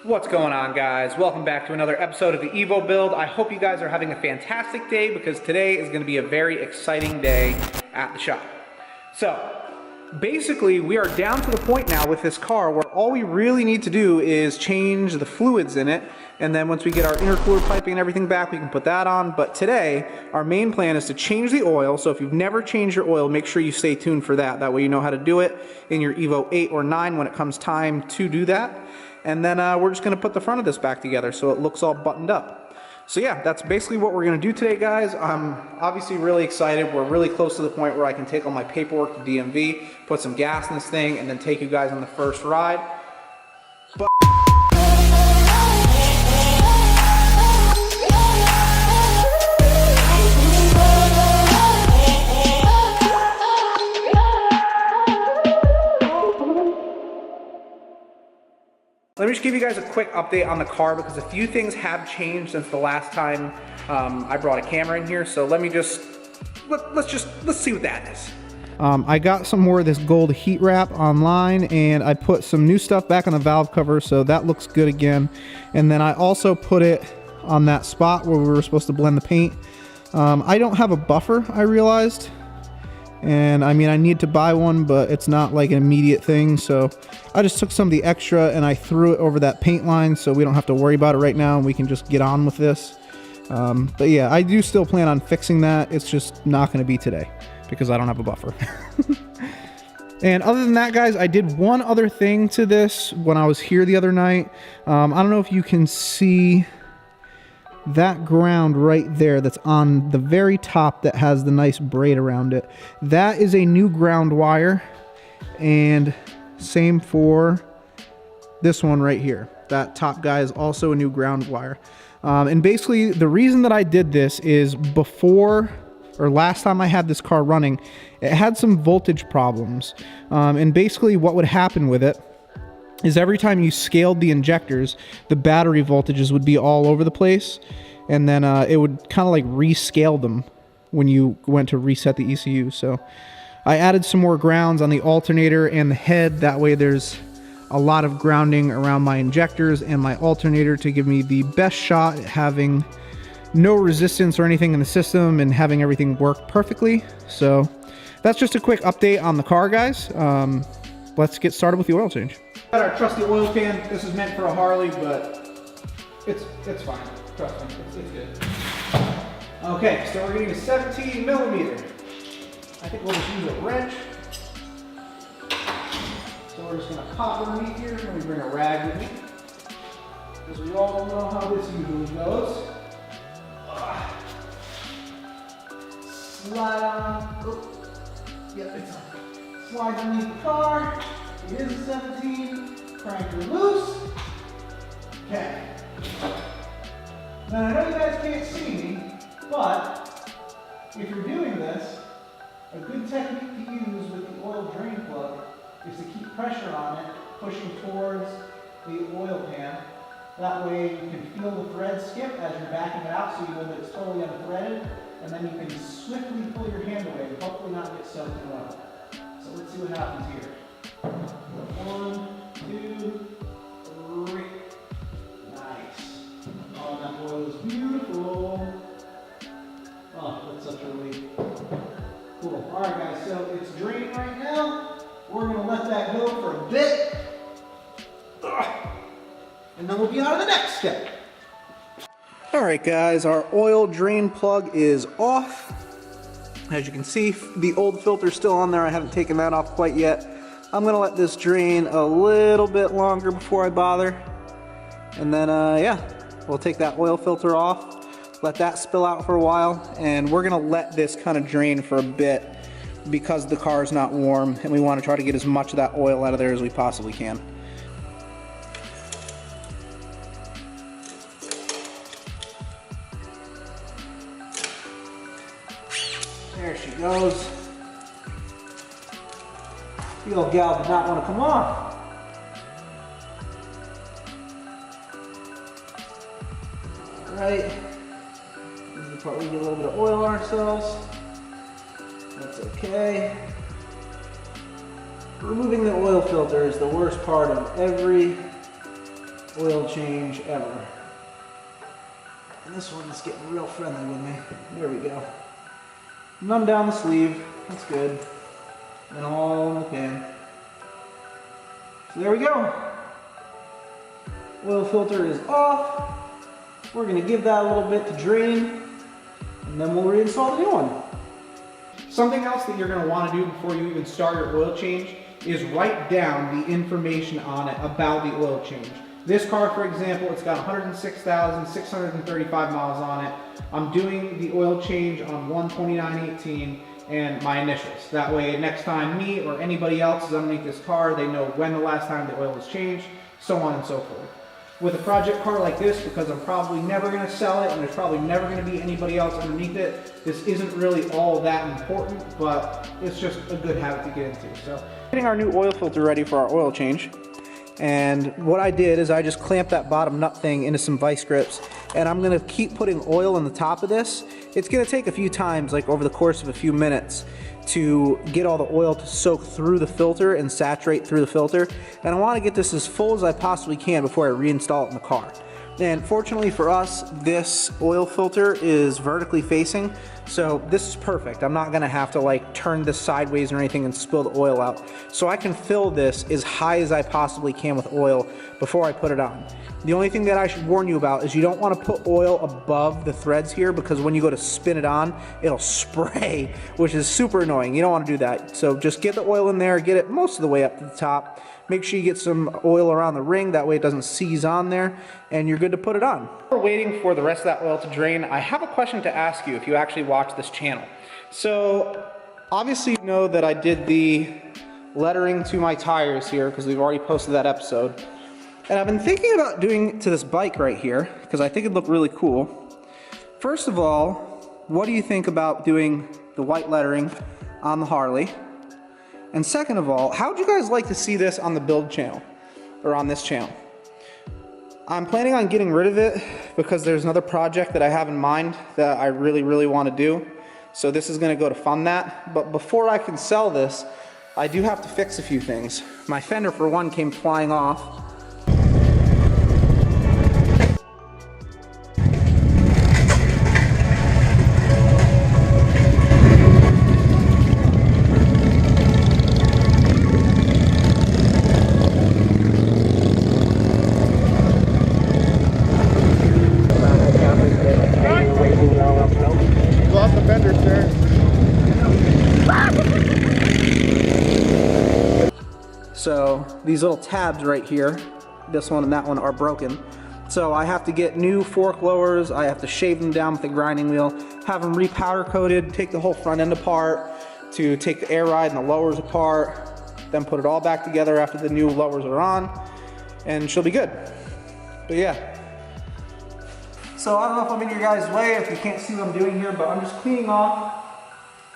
What's going on, guys? Welcome back to another episode of the Evo Build. I hope you guys are having a fantastic day because today is going to be a very exciting day at the shop. So basically we are down to the point now with this car where all we really need to do is change the fluids in it, and then once we get our intercooler piping and everything back, we can put that on. But today our main plan is to change the oil. So if you've never changed your oil, make sure you stay tuned for that. That way you know how to do it in your Evo 8 or 9 when it comes time to do that. And then we're just going to put the front of this back together so it looks all buttoned up. So yeah, that's basically what we're going to do today, guys. I'm obviously really excited. We're really close to the point where I can take all my paperwork to DMV, put some gas in this thing, and then take you guys on the first ride. But let me just give you guys a quick update on the car because a few things have changed since the last time I brought a camera in here. So let me just, let's see what that is. I got some more of this gold heat wrap online, and I put some new stuff back on the valve cover, so that looks good again. And then I also put it on that spot where we were supposed to blend the paint. I don't have a buffer, I realized. And I mean, I need to buy one, but it's not like an immediate thing. So I just took some of the extra and I threw it over that paint line so we don't have to worry about it right now and we can just get on with this. But yeah, I do still plan on fixing that. It's just not going to be today because I don't have a buffer. And other than that, guys, I did one other thing to this when I was here the other night. I don't know if you can see that ground right there that's on the very top that has the nice braid around it. That is a new ground wire, and same for this one right here. That top guy is also a new ground wire. And basically the reason that I did this is before, or last time I had this car running, it had some voltage problems. And basically what would happen with it is every time you scaled the injectors, the battery voltages would be all over the place, and then it would kind of like rescale them when you went to reset the ECU. So I added some more grounds on the alternator and the head. That way there's a lot of grounding around my injectors and my alternator to give me the best shot at having no resistance or anything in the system and having everything work perfectly. So that's just a quick update on the car, guys. Let's get started with the oil change. Got our trusty oil pan. This is meant for a Harley, but it's fine. Trust me, it's good. Okay, so we're getting a 17 millimeter. I think we'll just use a wrench. So we're just gonna pop underneath here. Let me bring a rag with me, because we all know how this usually goes. Slide on. Oh. Yep, it's on. Slide underneath the car. It is a 17. Crank her loose. Okay. Now I know you guys can't see me, but if you're doing this, a good technique to use with the oil drain plug is to keep pressure on it, pushing towards the oil pan. That way you can feel the thread skip as you're backing it out, so you know that it's totally unthreaded, and then you can swiftly pull your hand away and hopefully not get soaked in oil. So let's see what happens here. 1, 2, 3. Nice. Oh, that oil is beautiful. Oh, that's such a relief. Cool. Alright, guys, so it's draining right now. We're going to let that go for a bit. And then we'll be on to the next step. Alright, guys, our oil drain plug is off. As you can see, the old filter's still on there. I haven't taken that off quite yet. I'm gonna let this drain a little bit longer before I bother. And then, yeah, we'll take that oil filter off, let that spill out for a while, and we're gonna let this kind of drain for a bit because the car is not warm, and we wanna try to get as much of that oil out of there as we possibly can. There she goes. The old gal did not want to come off. Alright. This is the part where we get a little bit of oil on ourselves. That's okay. Removing the oil filter is the worst part of every oil change ever. And this one is getting real friendly with me. There we go. None down the sleeve, that's good. And all in the pan. So there we go. Oil filter is off. We're gonna give that a little bit to drain, and then we'll reinstall the new one. Something else that you're gonna wanna do before you even start your oil change is write down the information on it about the oil change. This car, for example, it's got 106,635 miles on it. I'm doing the oil change on 1/29/18 and my initials. That way, next time me or anybody else is underneath this car, they know when the last time the oil was changed, so on and so forth. With a project car like this, because I'm probably never gonna sell it and there's probably never gonna be anybody else underneath it, this isn't really all that important, but it's just a good habit to get into. So, getting our new oil filter ready for our oil change. And what I did is I just clamped that bottom nut thing into some vice grips, and I'm gonna keep putting oil on the top of this. It's gonna take a few times, like over the course of a few minutes, to get all the oil to soak through the filter and saturate through the filter. And I wanna get this as full as I possibly can before I reinstall it in the car. And fortunately for us, this oil filter is vertically facing, so this is perfect. I'm not gonna have to like turn this sideways or anything and spill the oil out. So I can fill this as high as I possibly can with oil before I put it on. The only thing that I should warn you about is you don't want to put oil above the threads here, because when you go to spin it on, it'll spray, which is super annoying. You don't want to do that. So just get the oil in there, get it most of the way up to the top. Make sure you get some oil around the ring, that way it doesn't seize on there, and you're good to put it on. While we're waiting for the rest of that oil to drain, I have a question to ask you if you actually watch this channel. So obviously you know that I did the lettering to my tires here, because we've already posted that episode. And I've been thinking about doing to this bike right here, because I think it'd look really cool. First of all, what do you think about doing the white lettering on the Harley? And second of all, how would you guys like to see this on the build channel, or on this channel? I'm planning on getting rid of it because there's another project that I have in mind that I really want to do. So this is going to go to fund that. But before I can sell this, I do have to fix a few things. My fender, for one, came flying off. Lost the fender, sir. So these little tabs right here, this one and that one, are broken. So I have to get new fork lowers, I have to shave them down with the grinding wheel, have them repowder coated, take the whole front end apart, to take the air ride and the lowers apart, then put it all back together after the new lowers are on, and she'll be good. But yeah. So I don't know if I'm in your guys' way, if you can't see what I'm doing here, but I'm just cleaning off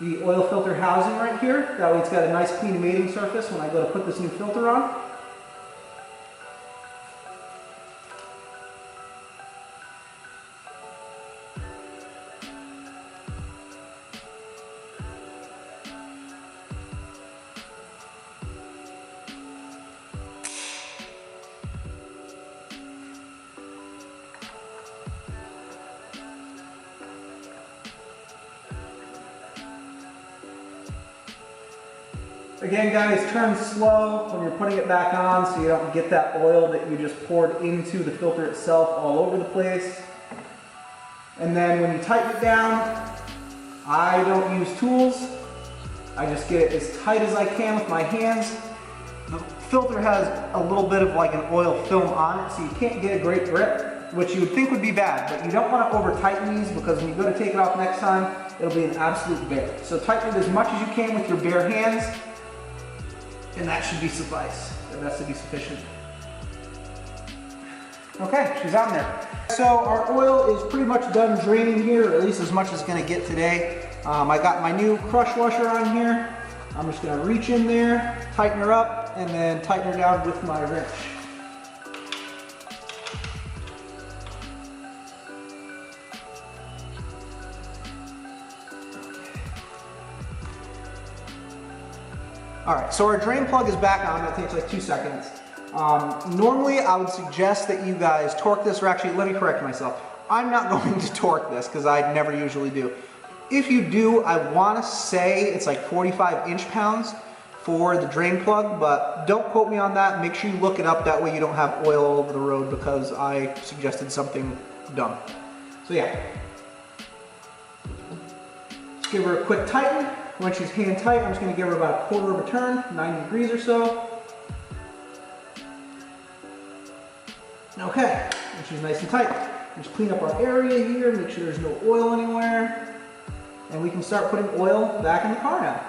the oil filter housing right here. That way it's got a nice clean mating surface when I go to put this new filter on. Again, guys, turn slow when you're putting it back on so you don't get that oil that you just poured into the filter itself all over the place. And then when you tighten it down, I don't use tools. I just get it as tight as I can with my hands. The filter has a little bit of like an oil film on it, so you can't get a great grip, which you would think would be bad, but you don't want to over tighten these, because when you go to take it off next time, it'll be an absolute bear. So tighten it as much as you can with your bare hands, and that should be suffice. That should be sufficient. Okay, she's on there. So our oil is pretty much done draining here, or at least as much as it's gonna get today. I got my new crush washer on here. I'm just gonna reach in there, tighten her up, and then tighten her down with my wrench. All right, so our drain plug is back on. That takes like 2 seconds. Normally I would suggest that you guys torque this, or actually let me correct myself. I'm not going to torque this because I never usually do. If you do, I want to say it's like 45 inch-pounds for the drain plug, but don't quote me on that. Make sure you look it up, that way you don't have oil all over the road because I suggested something dumb. So yeah. Let's give her a quick tighten. When she's hand tight, I'm just going to give her about a quarter of a turn, 90 degrees or so. Okay, and she's nice and tight. Just clean up our area here, make sure there's no oil anywhere, and we can start putting oil back in the car now.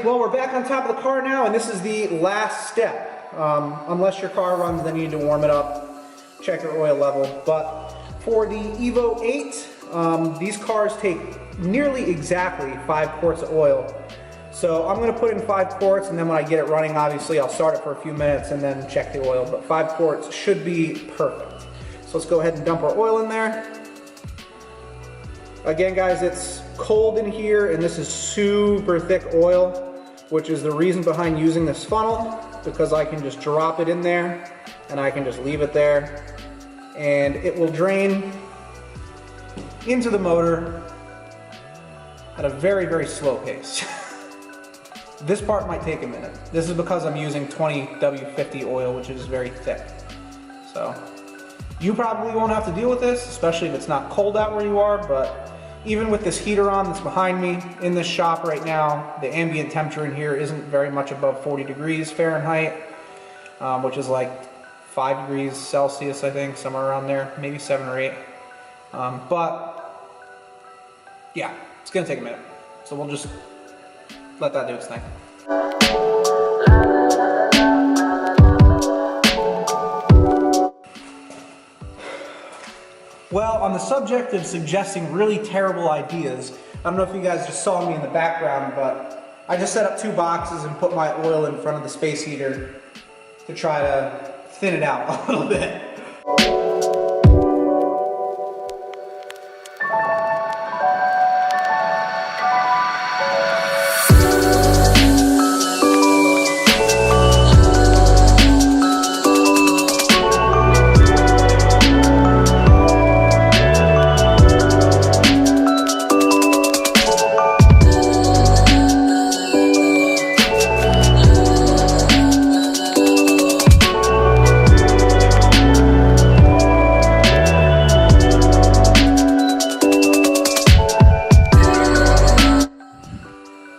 Well, we're back on top of the car now, and this is the last step. Unless your car runs, then you need to warm it up, check your oil level. But for the Evo 8, these cars take nearly exactly 5 quarts of oil. So I'm going to put in 5 quarts, and then when I get it running, obviously I'll start it for a few minutes and then check the oil. But 5 quarts should be perfect. So let's go ahead and dump our oil in there. Again, guys, it's cold in here, and this is super thick oil, which is the reason behind using this funnel, because I can just drop it in there and I can just leave it there, and it will drain into the motor at a very, very slow pace. This part might take a minute. This is because I'm using 20W50 oil, which is very thick. So you probably won't have to deal with this, especially if it's not cold out where you are, but even with this heater on that's behind me in this shop right now, the ambient temperature in here isn't very much above 40 degrees Fahrenheit, which is like 5 degrees Celsius, I think, somewhere around there, maybe 7 or 8. But yeah, it's gonna take a minute. So we'll just let that do its thing. Well, on the subject of suggesting really terrible ideas, I don't know if you guys just saw me in the background, but I just set up 2 boxes and put my oil in front of the space heater to try to thin it out a little bit.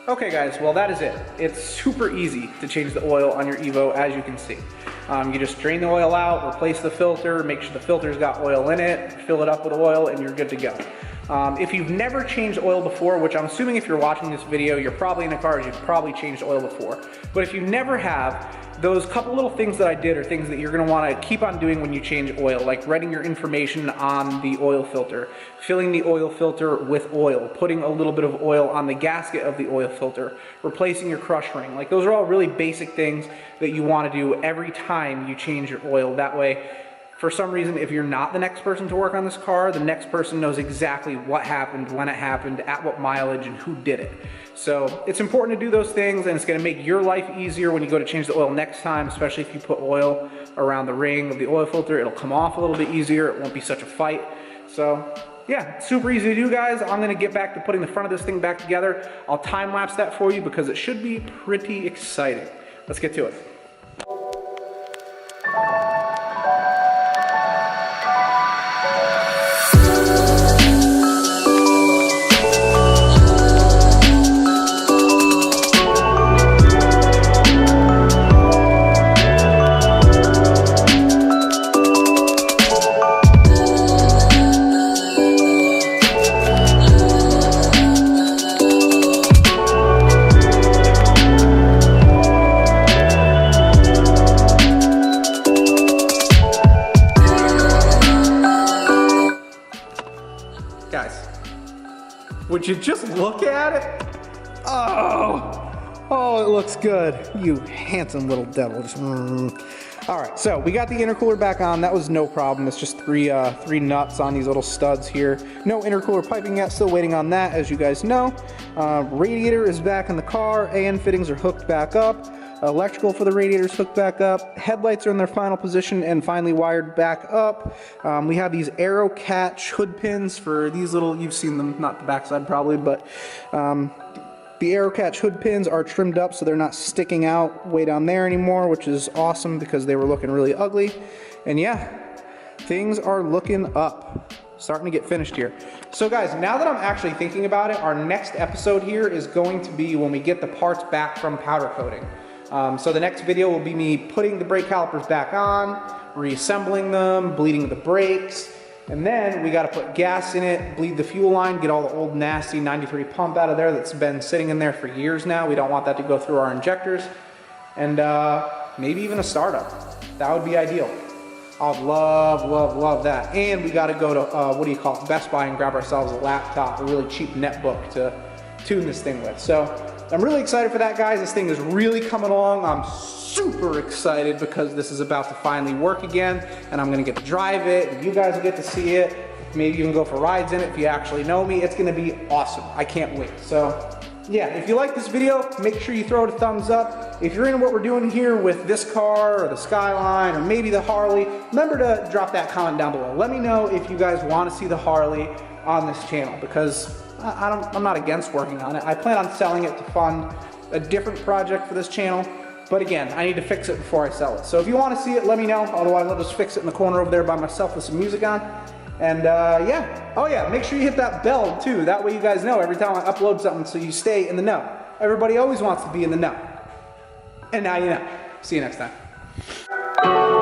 Okay guys, well that is it. It's super easy to change the oil on your Evo, as you can see. You just drain the oil out, replace the filter, make sure the filter's got oil in it, fill it up with oil, and you're good to go. If you've never changed oil before, which I'm assuming if you're watching this video, you're probably in a car, you've probably changed oil before. But if you never have, those couple little things that I did are things that you're gonna wanna keep on doing when you change oil, like writing your information on the oil filter, filling the oil filter with oil, putting a little bit of oil on the gasket of the oil filter, replacing your crush ring. Like, those are all really basic things that you wanna do every time you change your oil. That way, for some reason, if you're not the next person to work on this car, the next person knows exactly what happened, when it happened, at what mileage, and who did it. So it's important to do those things, and it's gonna make your life easier when you go to change the oil next time, especially if you put oil around the ring of the oil filter. It'll come off a little bit easier. It won't be such a fight. So yeah, super easy to do, guys. I'm gonna get back to putting the front of this thing back together. I'll time lapse that for you because it should be pretty exciting. Let's get to it. Guys, would you just look at it? Oh, it looks good. You handsome little devil. All right, so we got the intercooler back on. That was no problem. It's just three nuts on these little studs here. No intercooler piping yet. Still waiting on that, as you guys know. Radiator is back in the car. AN fittings are hooked back up. Electrical for the radiators hooked back up. Headlights are in their final position and finally wired back up. We have these arrow catch hood pins for these little, you've seen them, not the backside probably, but the arrow catch hood pins are trimmed up so they're not sticking out way down there anymore, which is awesome because they were looking really ugly. And yeah, things are looking up. Starting to get finished here. So guys, now that I'm actually thinking about it, our next episode here is going to be when we get the parts back from powder coating. So the next video will be me putting the brake calipers back on, reassembling them, bleeding the brakes, and then we got to put gas in it, bleed the fuel line, get all the old nasty 93 pump out of there that's been sitting in there for years now. We don't want that to go through our injectors, and maybe even a startup. That would be ideal. I'd love that. And we got to go to, Best Buy and grab ourselves a laptop, a really cheap netbook to tune this thing with. So I'm really excited for that, guys. This thing is really coming along. I'm super excited because this is about to finally work again, and I'm going to get to drive it, and you guys will get to see it. Maybe you can go for rides in it if you actually know me. It's going to be awesome. I can't wait. So yeah, if you like this video, make sure you throw it a thumbs up. If you're into what we're doing here with this car or the Skyline or maybe the Harley, remember to drop that comment down below. Let me know if you guys want to see the Harley on this channel, because I'm not against working on it. I plan on selling it to fund a different project for this channel. But again, I need to fix it before I sell it. So if you want to see it, let me know. Otherwise, I'll just fix it in the corner over there by myself with some music on. And yeah, oh yeah, make sure you hit that bell too. That way you guys know every time I upload something so you stay in the know. Everybody always wants to be in the know. And now you know. See you next time.